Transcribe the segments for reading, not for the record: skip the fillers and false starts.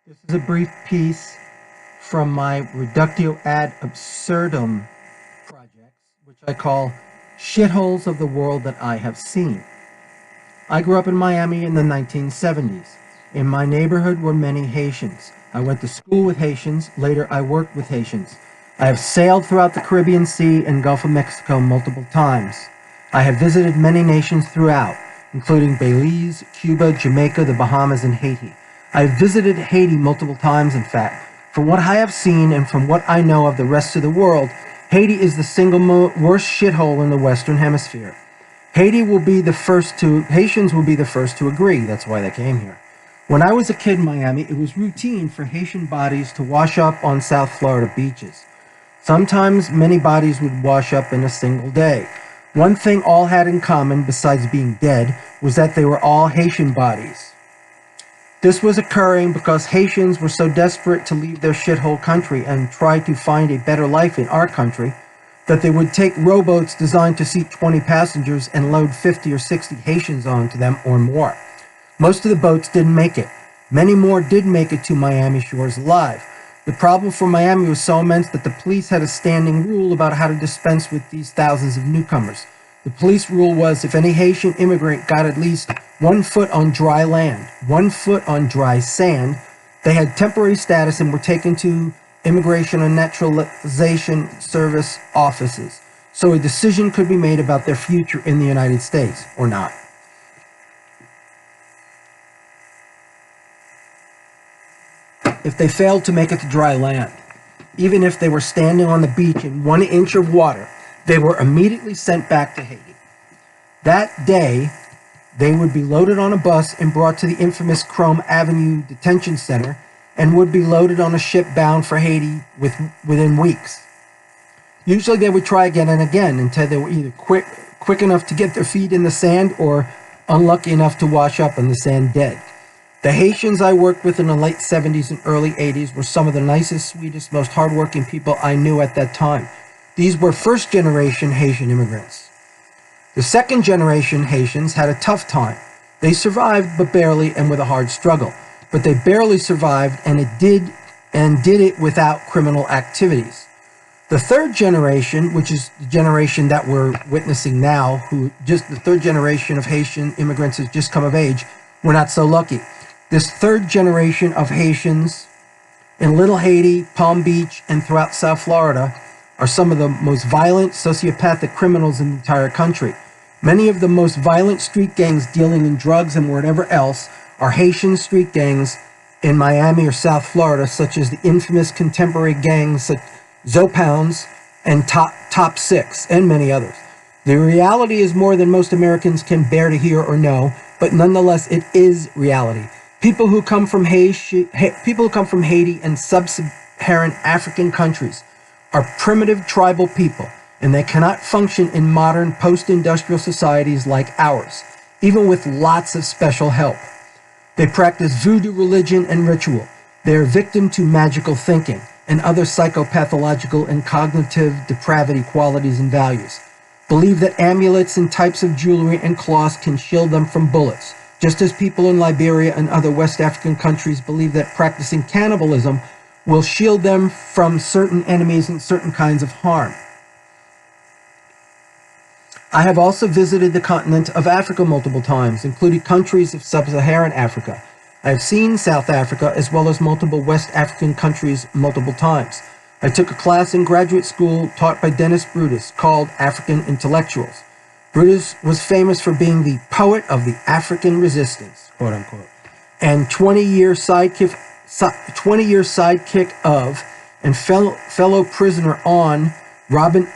This is a brief piece from my Reductio ad absurdum projects, which I call Shitholes of the World That I Have Seen. I grew up in Miami in the 1970s. In my neighborhood were many Haitians. I went to school with Haitians. Later, I worked with Haitians. I have sailed throughout the Caribbean Sea and Gulf of Mexico multiple times. I have visited many nations throughout, including Belize, Cuba, Jamaica, the Bahamas, and Haiti. I have visited Haiti multiple times, in fact. From what I have seen and from what I know of the rest of the world, Haiti is the single worst shithole in the Western Hemisphere. Haitians will be the first to agree. That's why they came here. When I was a kid in Miami, it was routine for Haitian bodies to wash up on South Florida beaches. Sometimes many bodies would wash up in a single day. One thing all had in common, besides being dead, was that they were all Haitian bodies. This was occurring because Haitians were so desperate to leave their shithole country and try to find a better life in our country that they would take rowboats designed to seat 20 passengers and load 50 or 60 Haitians onto them or more. Most of the boats didn't make it. Many more did make it to Miami shores alive. The problem for Miami was so immense that the police had a standing rule about how to dispense with these thousands of newcomers. The police rule was if any Haitian immigrant got at least 1 foot on dry land, 1 foot on dry sand, they had temporary status and were taken to Immigration and Naturalization Service offices, so a decision could be made about their future in the United States, or not. If they failed to make it to dry land, even if they were standing on the beach in 1 inch of water, they were immediately sent back to Haiti. That day, they would be loaded on a bus and brought to the infamous Chrome Avenue Detention Center and would be loaded on a ship bound for Haiti within weeks. Usually they would try again and again until they were either quick enough to get their feet in the sand or unlucky enough to wash up in the sand dead. The Haitians I worked with in the late 70s and early 80s were some of the nicest, sweetest, most hardworking people I knew at that time. These were first-generation Haitian immigrants. The second-generation Haitians had a tough time. They survived, but barely, and with a hard struggle. But they barely survived, and did it without criminal activities. The third generation, which is the generation that we're witnessing now, the third generation of Haitian immigrants has just come of age, we're not so lucky. This third generation of Haitians in Little Haiti, Palm Beach, and throughout South Florida are some of the most violent sociopathic criminals in the entire country. Many of the most violent street gangs dealing in drugs and whatever else are Haitian street gangs in Miami or South Florida, such as the infamous contemporary gangs such Zopounds and Top Six, and many others. The reality is more than most Americans can bear to hear or know, but nonetheless it is reality. People who come from Haiti and sub-Saharan African countries are primitive tribal people, and they cannot function in modern post-industrial societies like ours, even with lots of special help. They practice voodoo religion and ritual. They are victim to magical thinking and other psychopathological and cognitive depravity qualities and values. Believe that amulets and types of jewelry and cloths can shield them from bullets, just as people in Liberia and other West African countries believe that practicing cannibalism will shield them from certain enemies and certain kinds of harm. I have also visited the continent of Africa multiple times, including countries of sub-Saharan Africa. I have seen South Africa as well as multiple West African countries multiple times. I took a class in graduate school taught by Dennis Brutus called African Intellectuals. Brutus was famous for being the poet of the African resistance, quote unquote, and 20-year sidekick of and fellow prisoner on Robben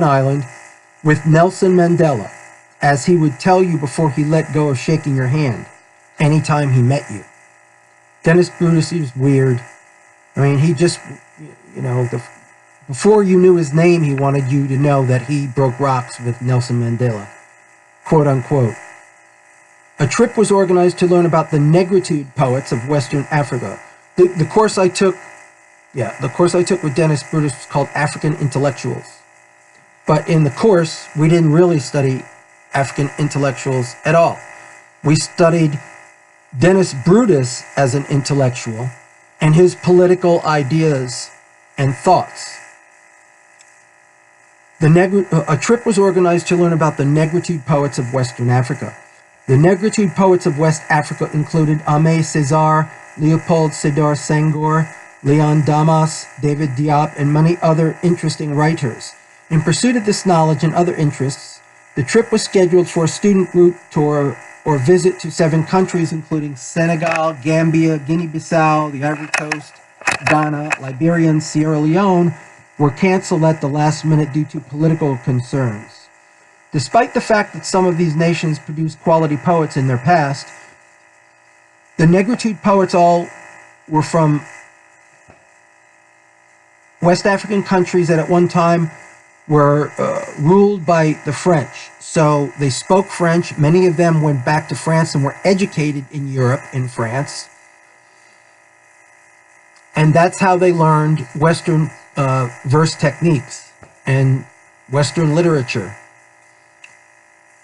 Island with Nelson Mandela, as he would tell you before he let go of shaking your hand anytime he met you. Dennis Brutus, he was weird. I mean, he just, before you knew his name, he wanted you to know that he broke rocks with Nelson Mandela, quote unquote. A trip was organized to learn about the negritude poets of Western Africa. The course I took with Dennis Brutus was called African Intellectuals. But in the course, we didn't really study African intellectuals at all. We studied Dennis Brutus as an intellectual, and his political ideas and thoughts. A trip was organized to learn about the Negritude poets of Western Africa. The Negritude poets of West Africa included Aimé Césaire, Leopold Sédar Senghor, Leon Damas, David Diop, and many other interesting writers. In pursuit of this knowledge and other interests, the trip was scheduled for a student group tour or visit to 7 countries, including Senegal, Gambia, Guinea-Bissau, the Ivory Coast, Ghana, Liberia, and Sierra Leone, were canceled at the last minute due to political concerns. Despite the fact that some of these nations produced quality poets in their past, the Negritude poets all were from West African countries that at one time were ruled by the French. So they spoke French. Many of them went back to France and were educated in Europe, in France. And that's how they learned Western verse techniques and Western literature.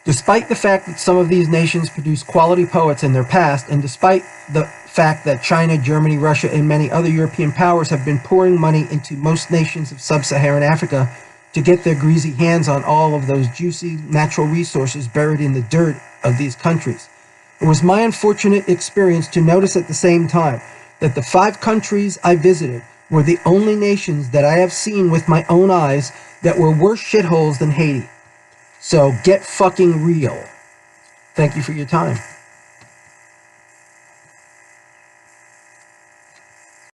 Despite the fact that some of these nations produced quality poets in their past, and despite the fact that China, Germany, Russia, and many other European powers have been pouring money into most nations of sub-Saharan Africa to get their greasy hands on all of those juicy natural resources buried in the dirt of these countries, it was my unfortunate experience to notice at the same time that the 5 countries I visited were the only nations that I have seen with my own eyes that were worse shitholes than Haiti. So get fucking real. Thank you for your time.